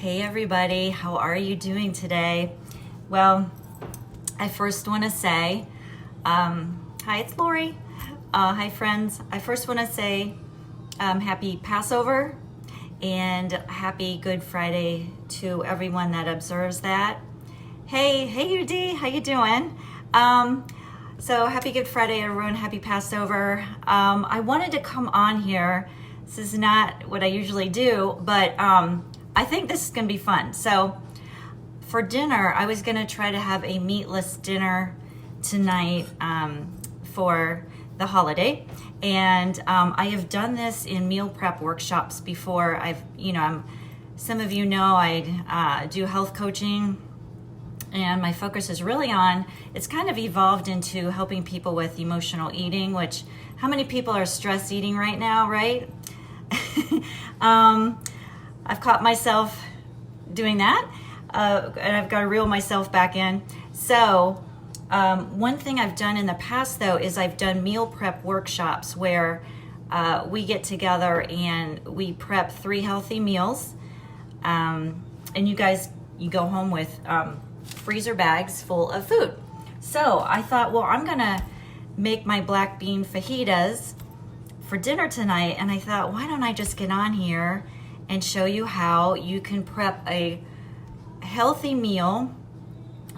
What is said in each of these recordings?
Hey everybody, how are you doing today? Well, I first want to say, hi, it's Lori. Hi friends. I first want to say happy Passover and happy Good Friday to everyone that observes that. Hey UD, how you doing? So happy Good Friday everyone, happy Passover. I wanted to come on here. This is not what I usually do, but I think this is gonna be fun. So for dinner, I was gonna try to have a meatless dinner tonight for the holiday. And I have done this in meal prep workshops before. Some of you know I do health coaching, and my focus is really on, it's kind of evolved into helping people with emotional eating, which how many people are stress eating right now, right? I've caught myself doing that, and I've got to reel myself back in. So one thing I've done in the past though is I've done meal prep workshops where we get together and we prep 3 healthy meals, and you go home with freezer bags full of food. So I thought, well, I'm gonna make my black bean fajitas for dinner tonight, and I thought, why don't I just get on here and show you how you can prep a healthy meal.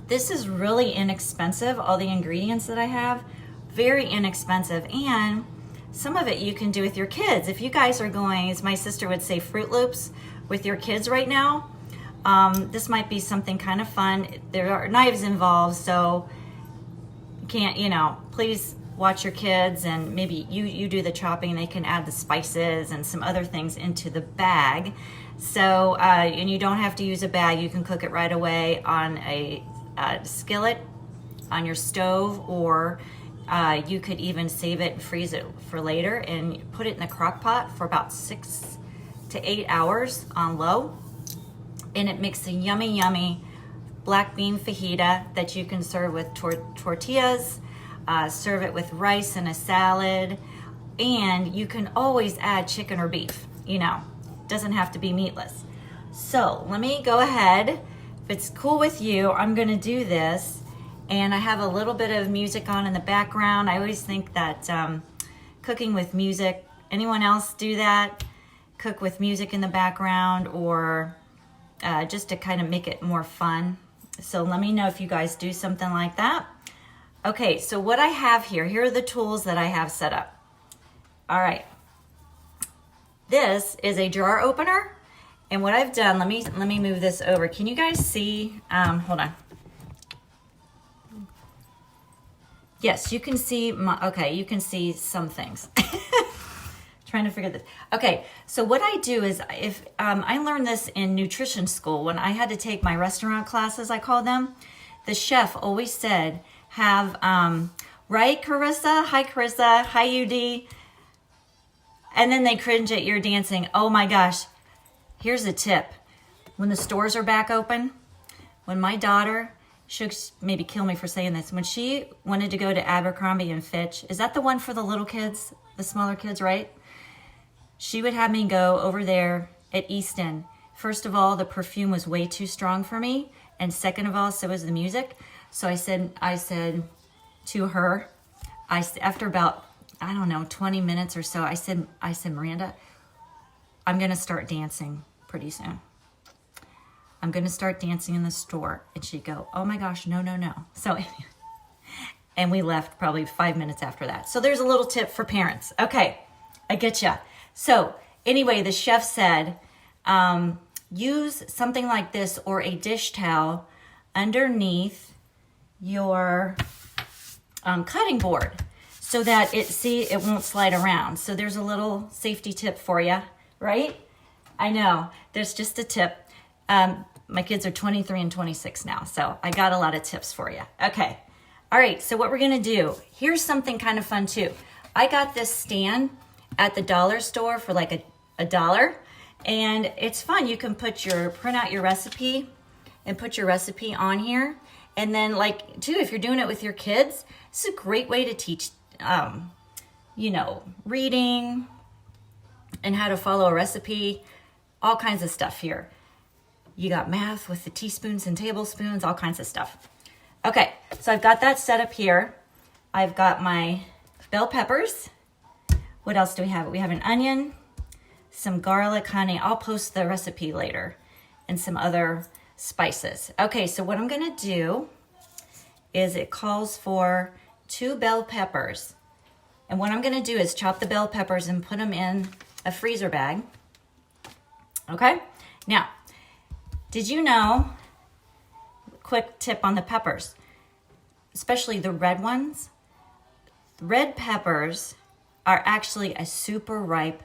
This is really inexpensive. All the ingredients that I have, very inexpensive, and some of it you can do with your kids. If you guys are going, as my sister would say, Fruit Loops with your kids right now, this might be something kind of fun. There are knives involved, so you can't, please watch your kids, and maybe you do the chopping. They can add the spices and some other things into the bag. So, and you don't have to use a bag. You can cook it right away on a skillet on your stove, or you could even save it and freeze it for later and put it in the crock pot for about 6 to 8 hours on low. And it makes a yummy, yummy black bean fajita that you can serve with tortillas. Serve it with rice and a salad, and you can always add chicken or beef. Doesn't have to be meatless. So let me go ahead. If it's cool with you, I'm gonna do this, and I have a little bit of music on in the background. I always think that cooking with music, anyone else do that? Cook with music in the background, or just to kind of make it more fun. So let me know if you guys do something like that. Okay, so what I have here are the tools that I have set up. All right, this is a jar opener, and what I've done, let me move this over. Can you guys see? Hold on. Yes, you can see you can see some things. Trying to figure this. Okay, so what I do is, if I learned this in nutrition school when I had to take my restaurant classes, I call them. The chef always said, have, right, Carissa? Hi, Carissa. Hi, UD. And then they cringe at your dancing. Oh my gosh. Here's a tip. When the stores are back open, when my daughter, she'll maybe kill me for saying this, when she wanted to go to Abercrombie and Fitch, is that the one for the little kids, the smaller kids, right? She would have me go over there at Easton. First of all, the perfume was way too strong for me. And second of all, so was the music. So I said to her, after about, 20 minutes or so, I said, Miranda, I'm going to start dancing pretty soon. I'm going to start dancing in the store. And she'd go, oh my gosh, no. So, and we left probably 5 minutes after that. So there's a little tip for parents. Okay, I get ya. So anyway, the chef said, use something like this or a dish towel underneath your cutting board so that it won't slide around. So there's a little safety tip for you, right? I know, there's just a tip. My kids are 23 and 26 now, so I got a lot of tips for you. Okay, all right, so what we're gonna do, here's something kind of fun too. I got this stand at the dollar store for like a $1, and it's fun. You can print out your recipe and put your recipe on here. And then if you're doing it with your kids, it's a great way to teach, reading and how to follow a recipe, all kinds of stuff here. You got math with the teaspoons and tablespoons, all kinds of stuff. Okay, so I've got that set up here. I've got my bell peppers. What else do we have? We have an onion, some garlic, honey. I'll post the recipe later, and some other spices. Okay, so what I'm gonna do is it calls for 2 bell peppers. And what I'm gonna do is chop the bell peppers and put them in a freezer bag. Okay, now, did you know, quick tip on the peppers, especially the red ones, red peppers are actually a super ripe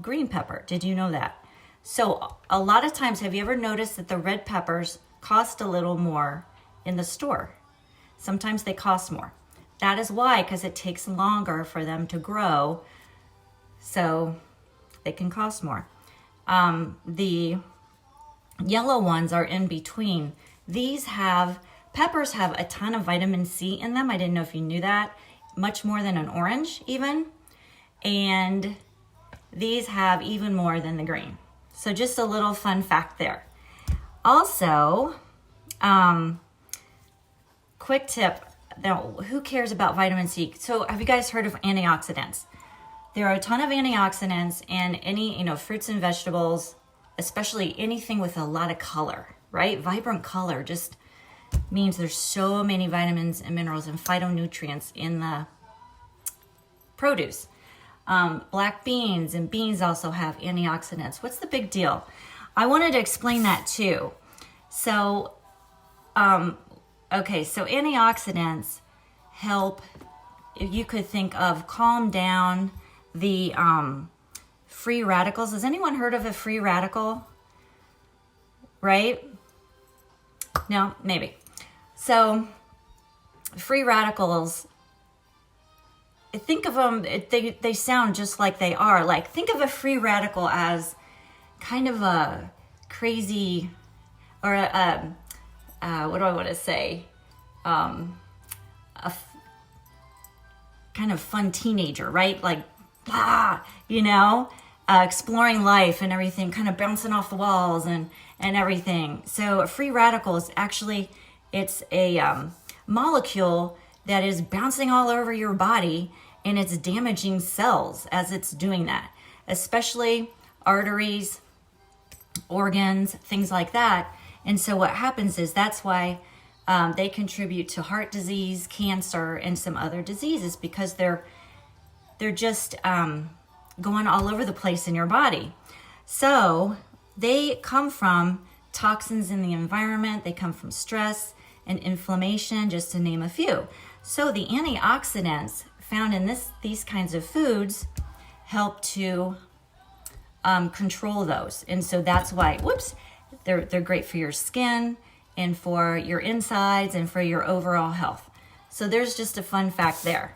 green pepper. Did you know that? So a lot of times, have you ever noticed that the red peppers cost a little more in the store? Sometimes they cost more. That is why, because it takes longer for them to grow, so they can cost more. The yellow ones are in between. Peppers have a ton of vitamin C in them. I didn't know if you knew that. Much more than an orange even. And these have even more than the green. So just a little fun fact there. Also, quick tip, now who cares about vitamin C? So have you guys heard of antioxidants? There are a ton of antioxidants in any, fruits and vegetables, especially anything with a lot of color, right? Vibrant color just means there's so many vitamins and minerals and phytonutrients in the produce. Black beans and beans also have antioxidants. What's the big deal? I wanted to explain that too. So, okay, so antioxidants help, if you could think of, calm down the free radicals. Has anyone heard of a free radical? Right? No, maybe. So free radicals, think of them, they sound just like they are. Like, think of a free radical as kind of a crazy, or what do I want to say? Kind of fun teenager, right? Like, exploring life and everything, kind of bouncing off the walls and everything. So a free radical is actually, it's a molecule that is bouncing all over your body, and it's damaging cells as it's doing that, especially arteries, organs, things like that. And so what happens is that's why they contribute to heart disease, cancer, and some other diseases, because they're just going all over the place in your body. So they come from toxins in the environment, they come from stress and inflammation, just to name a few. So the antioxidants found in these kinds of foods help to control those. And so that's why, they're great for your skin and for your insides and for your overall health. So there's just a fun fact there.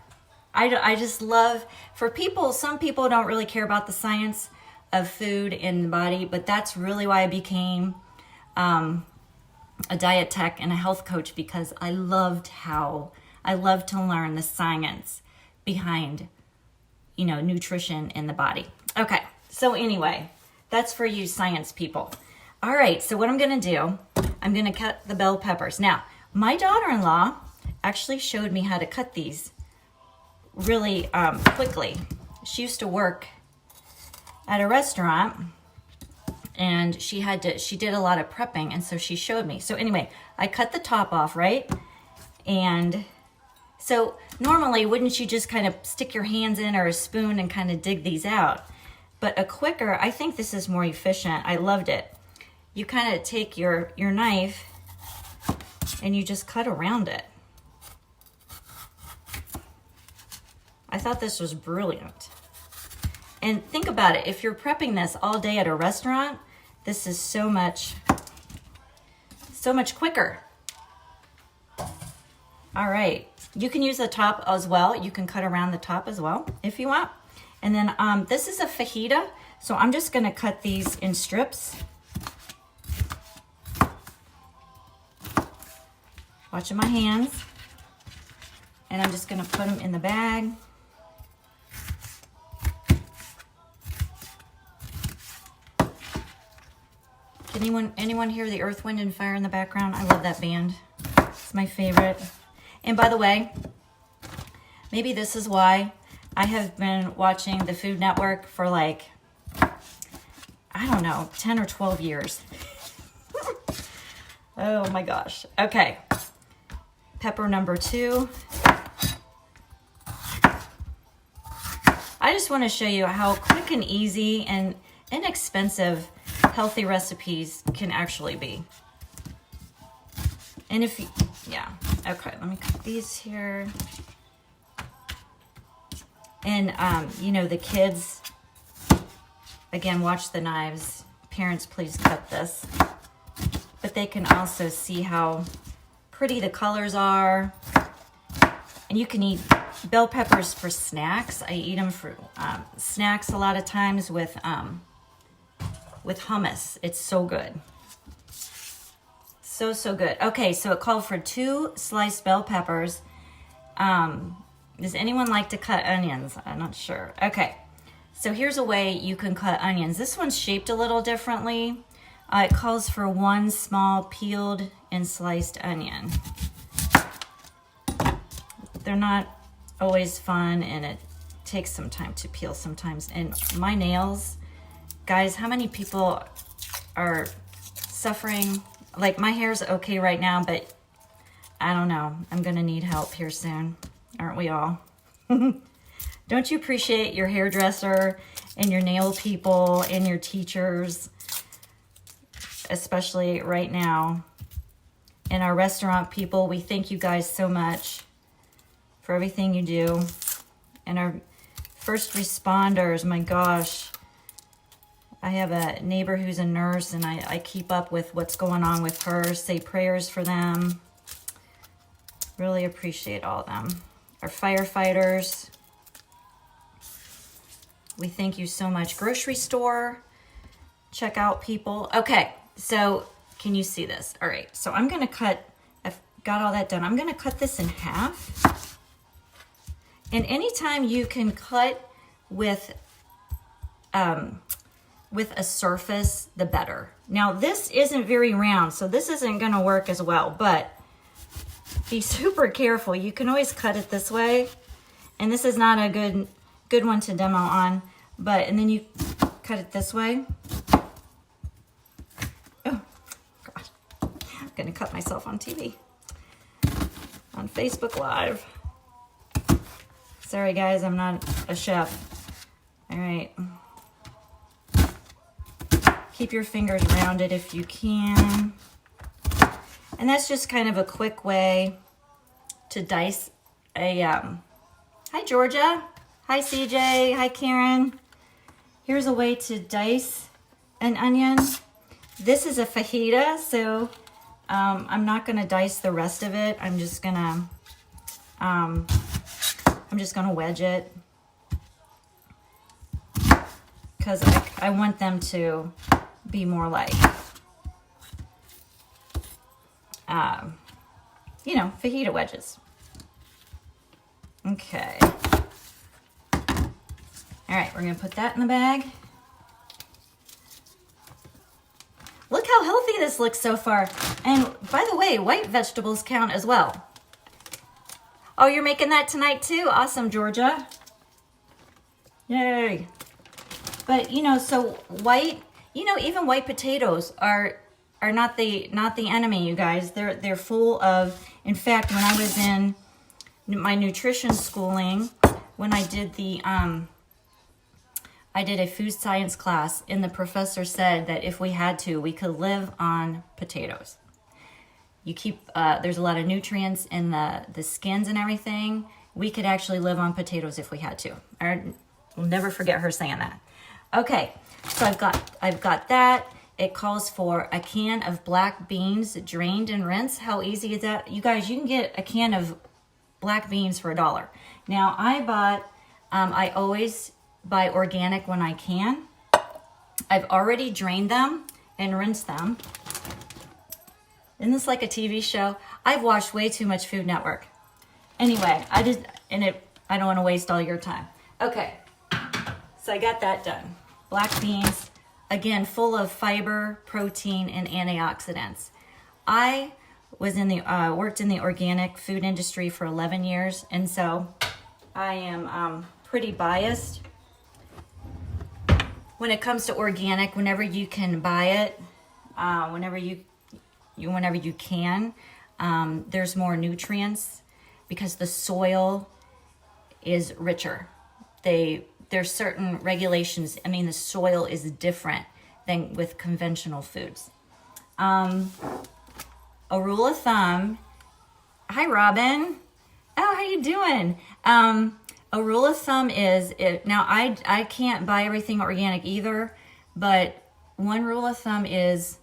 I just love, for people, some people don't really care about the science of food in the body, but that's really why I became a diet tech and a health coach, because I love to learn the science behind, nutrition in the body. Okay, so anyway, that's for you science people. All right, so what I'm gonna do, I'm gonna cut the bell peppers. Now, my daughter-in-law actually showed me how to cut these really quickly. She used to work at a restaurant, and she did a lot of prepping, and so she showed me. So anyway, I cut the top off, right? And so normally, wouldn't you just kind of stick your hands in or a spoon and kind of dig these out? But I think this is more efficient. I loved it. You kind of take your knife and you just cut around it. I thought this was brilliant. And think about it, if you're prepping this all day at a restaurant, this is so much quicker. All right, you can use the top as well. You can cut around the top as well if you want. And then this is a fajita, so I'm just gonna cut these in strips. Watching my hands. And I'm just gonna put them in the bag. Anyone hear the Earth, Wind, and Fire in the background? I love that band. It's my favorite. And by the way, maybe this is why I have been watching the Food Network for like, I don't know, 10 or 12 years. Oh my gosh. Okay. Pepper number 2. I just want to show you how quick and easy and inexpensive healthy recipes can actually be. And if you, yeah, okay, let me cut these here. And, you know, the kids, again, watch the knives. Parents, please cut this. But they can also see how pretty the colors are. And you can eat bell peppers for snacks. I eat them for snacks a lot of times with hummus. It's so good. So good. Okay, so it called for 2 sliced bell peppers. Does anyone like to cut onions? I'm not sure. Okay, so here's a way you can cut onions. This one's shaped a little differently. It calls for 1 small peeled and sliced onion. They're not always fun, and it takes some time to peel sometimes. And my nails, guys, how many people are suffering? Like, my hair's okay right now, but I don't know. I'm gonna need help here soon. Aren't we all? Don't you appreciate your hairdresser and your nail people and your teachers, especially right now? And our restaurant people, we thank you guys so much for everything you do. And our first responders, my gosh. I have a neighbor who's a nurse, and I keep up with what's going on with her, say prayers for them. Really appreciate all of them. Our firefighters, we thank you so much. Grocery store, check out people. Okay, so can you see this? All right, so I'm gonna cut, I've got all that done. I'm gonna cut this in half. And anytime you can cut with a surface, the better. Now this isn't very round, so this isn't gonna work as well, but be super careful. You can always cut it this way, and this is not a good one to demo on, but, and then you cut it this way. Oh, God. I'm gonna cut myself on TV, on Facebook Live. Sorry guys, I'm not a chef. All right. Keep your fingers rounded if you can. And that's just kind of a quick way to dice a, hi Georgia, hi CJ, hi Karen. Here's a way to dice an onion. This is a fajita, so I'm not gonna dice the rest of it. I'm just gonna wedge it, because I want them to be more like, you know, fajita wedges. Okay. All right, we're gonna put that in the bag. Look how healthy this looks so far. And by the way, white vegetables count as well. Oh, you're making that tonight too? Awesome, Georgia. Yay. But, you know, so white, you know, even white potatoes are not the enemy, you guys. They're full of, in fact, when I was in my nutrition schooling, when I did I did a food science class, and the professor said that if we had to, we could live on potatoes. You keep, there's a lot of nutrients in the skins and everything. We could actually live on potatoes if we had to. We'll never forget her saying that. Okay, so I've got that. It calls for a can of black beans drained and rinsed. How easy is that? You guys, you can get a can of black beans for $1. Now, I bought, I always buy organic when I can. I've already drained them and rinsed them. Isn't this like a TV show? I've watched way too much Food Network. Anyway, I don't want to waste all your time. Okay, so I got that done. Black beans, again, full of fiber, protein, and antioxidants. I was in the worked in the organic food industry for 11 years, and so I am pretty biased when it comes to organic. Whenever you can buy it, whenever you can, there's more nutrients because the soil is richer. There's certain regulations. I mean, the soil is different than with conventional foods. A rule of thumb. Hi, Robin. Oh, how you doing? A rule of thumb is, now I can't buy everything organic either, but one rule of thumb is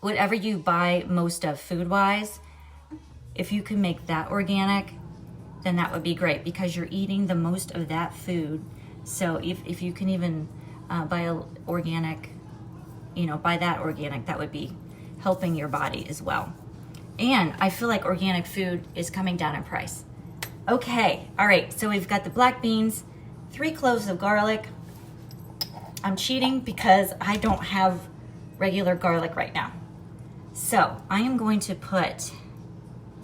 whatever you buy most of food-wise, if you can make that organic, then that would be great because you're eating the most of that food. So if you can even buy organic, buy that organic, that would be helping your body as well. And I feel like organic food is coming down in price. Okay, all right, so we've got the black beans, 3 cloves of garlic. I'm cheating because I don't have regular garlic right now. So I am going to put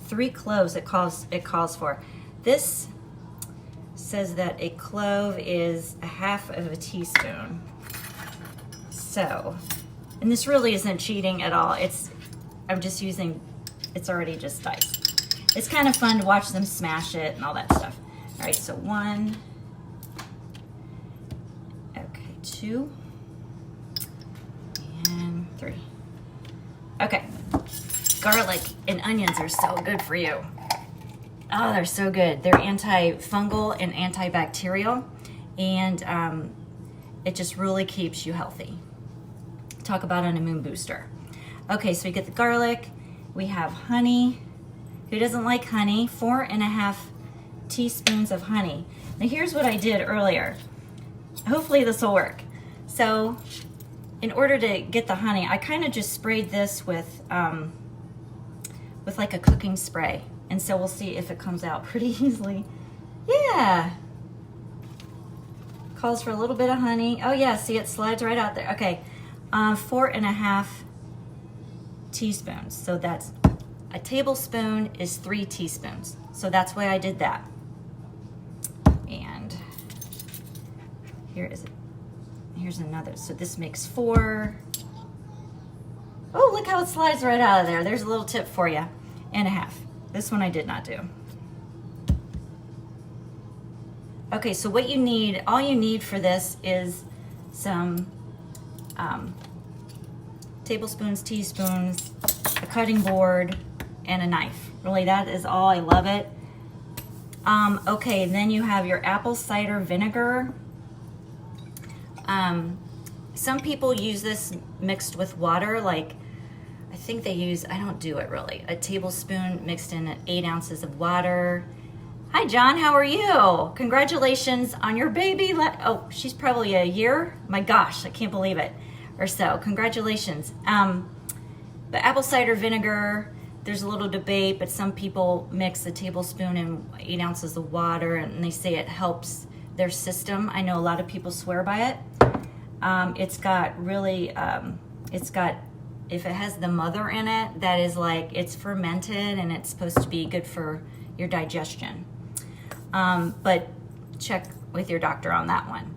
3 cloves it calls for. This says that a clove is a half of a teaspoon. So, and this really isn't cheating at all. I'm just using, it's already just diced. It's kind of fun to watch them smash it and all that stuff. All right, so 1, okay, 2, and 3. Okay, garlic and onions are so good for you. Oh, they're so good. They're antifungal and antibacterial, and it just really keeps you healthy. Talk about an immune booster. Okay, so we get the garlic. We have honey. Who doesn't like honey? 4.5 teaspoons of honey. Now here's what I did earlier. Hopefully this will work. So in order to get the honey, I kind of just sprayed this with like a cooking spray. And so we'll see if it comes out pretty easily. Yeah. Calls for a little bit of honey. Oh yeah, see it slides right out there. Okay, 4.5 teaspoons. So that's a tablespoon is 3 teaspoons. So that's why I did that. And here's another. So this makes 4. Oh, look how it slides right out of there. There's a little tip for you. And a half. This one I did not do. Okay, so what you need, all you need for this is some tablespoons, teaspoons, a cutting board, and a knife. Really, that is all. I love it. Okay, then you have your apple cider vinegar. Some people use this mixed with water, like I think they use, I don't do it really, a tablespoon mixed in 8 ounces of water. Hi John, how are you? Congratulations on your baby. Oh, she's probably a year. My gosh, I can't believe it. Or so, congratulations. The apple cider vinegar, there's a little debate, but some people mix a tablespoon and 8 ounces of water and they say it helps their system. I know a lot of people swear by it. It's got really, if it has the mother in it, that is like, it's fermented and it's supposed to be good for your digestion. But check with your doctor on that one.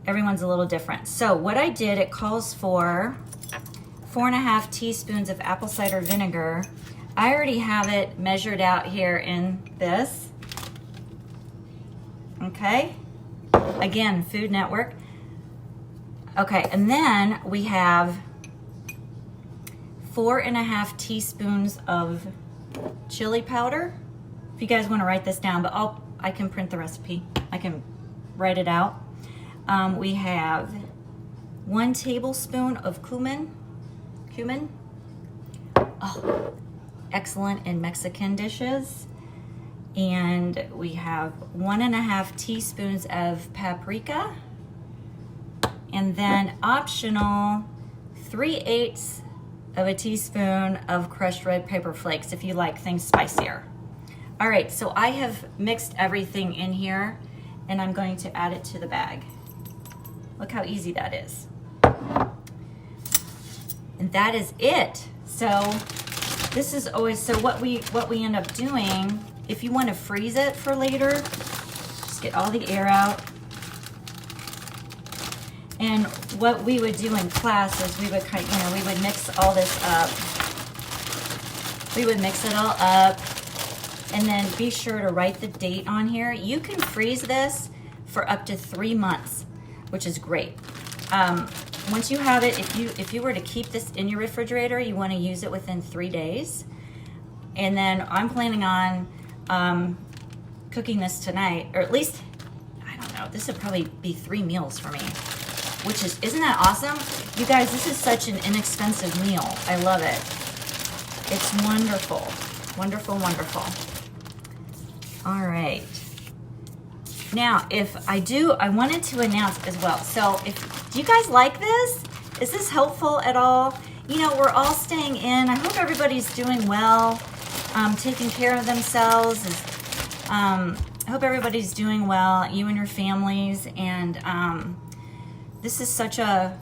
Everyone's a little different. So what I did, it calls for 4.5 teaspoons of apple cider vinegar. I already have it measured out here in this. Okay. Again, Food Network. Okay, and then we have 4.5 teaspoons of chili powder. If you guys want to write this down, but I can print the recipe. I can write it out. We have 1 tablespoon of cumin. Oh, excellent in Mexican dishes. And we have 1.5 teaspoons of paprika. And then optional 3/8 of a teaspoon of crushed red pepper flakes if you like things spicier. All right, so I have mixed everything in here and I'm going to add it to the bag. Look how easy that is. And that is it. So this is always, so what we end up doing, if you want to freeze it for later, just get all the air out. And what we would do in class is we would kind of, we would mix all this up. We would mix it all up, and then be sure to write the date on here. You can freeze this for up to 3 months, which is great. Once you have it, if you were to keep this in your refrigerator, you want to use it within 3 days. And then I'm planning on cooking this tonight, or at least, I don't know, this would probably be 3 meals for me, which is, isn't that awesome? You guys, this is such an inexpensive meal. I love it. It's wonderful, wonderful, wonderful. All right. Now, I wanted to announce as well. So do you guys like this? Is this helpful at all? You know, we're all staying in. I hope everybody's doing well, taking care of themselves. I hope everybody's doing well, you and your families. And this is such a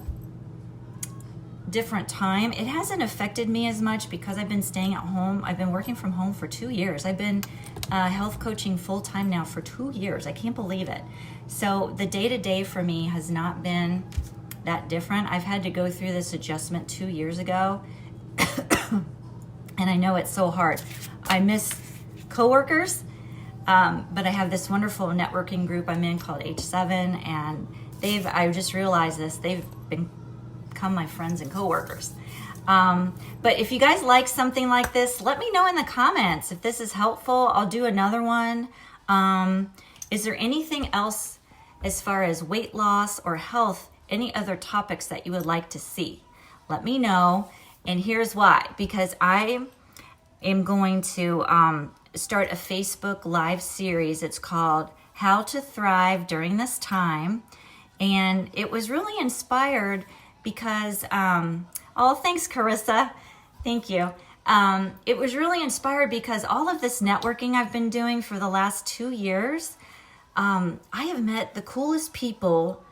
different time. It hasn't affected me as much because I've been staying at home. I've been working from home for 2 years. I've been health coaching full time now for 2 years. I can't believe it. So the day-to-day for me has not been that different. I've had to go through this adjustment 2 years ago, and I know it's so hard. I miss coworkers, but I have this wonderful networking group I'm in called H7, and I just realized this, they've become my friends and coworkers. But if you guys like something like this, let me know in the comments if this is helpful. I'll do another one. Is there anything else as far as weight loss or health, any other topics that you would like to see? Let me know. And here's why, because I am going to start a Facebook Live series. It's called How to Thrive During This Time. And it was really inspired because, oh, thanks, Carissa. Thank you. It was really inspired because all of this networking I've been doing for the last 2 years, I have met the coolest people,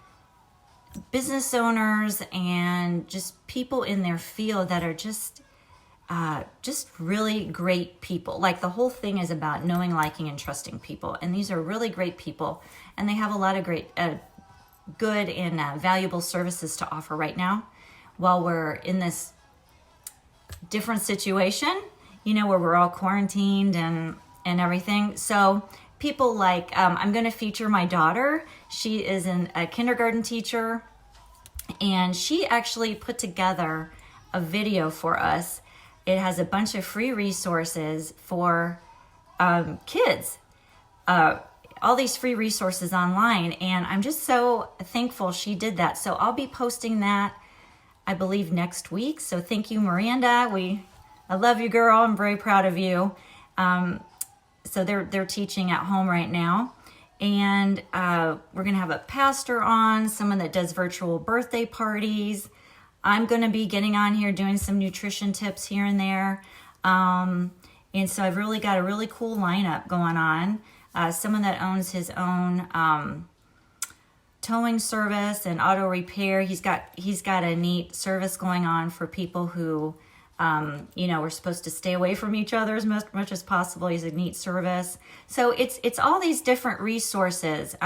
business owners, and just people in their field that are just really great people. Like, the whole thing is about knowing, liking, and trusting people. And these are really great people, and they have a lot of great, good and valuable services to offer right now while we're in this different situation, you know, where we're all quarantined and everything. So people like, I'm going to feature my daughter. She is a kindergarten teacher, and she actually put together a video for us. It has a bunch of free resources for kids, all these free resources online, and I'm just so thankful she did that. So I'll be posting that, I believe, next week. So thank you, Miranda. I love you, girl. I'm very proud of you. So they're teaching at home right now, and we're gonna have a pastor on, someone that does virtual birthday parties. I'm gonna be getting on here doing some nutrition tips here and there, and so I've really got a really cool lineup going on. Someone that owns his own towing service and auto repair. He's got a neat service going on for people who, we're supposed to stay away from each other as much as possible. He's a neat service. So it's all these different resources.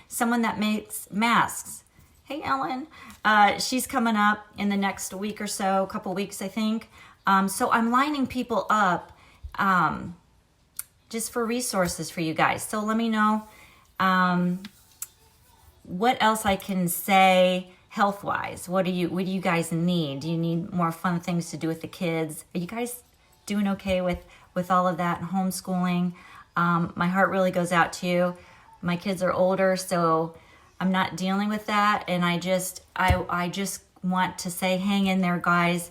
Someone that makes masks. Hey, Ellen. She's coming up in the next week or so, a couple weeks, I think. So I'm lining people up just for resources for you guys. So let me know what else I can say health-wise. What do you guys need? Do you need more fun things to do with the kids? Are you guys doing okay with all of that and homeschooling? My heart really goes out to you. My kids are older, so I'm not dealing with that, and I just want to say, hang in there, guys.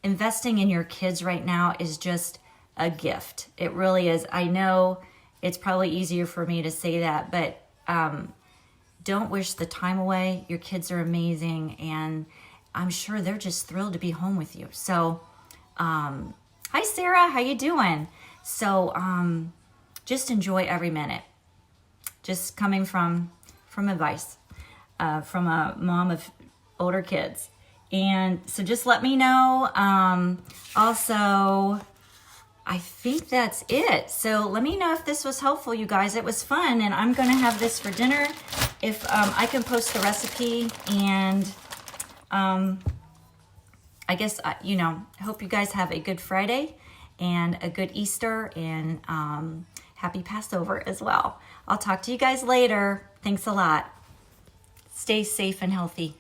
Investing in your kids right now is just a gift. It really is. I know it's probably easier for me to say that, but don't wish the time away. Your kids are amazing, and I'm sure they're just thrilled to be home with you. So, hi Sarah, how you doing? So, just enjoy every minute. Just coming from advice from a mom of older kids. And so just let me know. Also, I think that's it. So let me know if this was helpful, you guys. It was fun, and I'm gonna have this for dinner. If I can post the recipe, and I guess, you know, I hope you guys have a good Friday and a good Easter, and happy Passover as well. I'll talk to you guys later. Thanks a lot. Stay safe and healthy.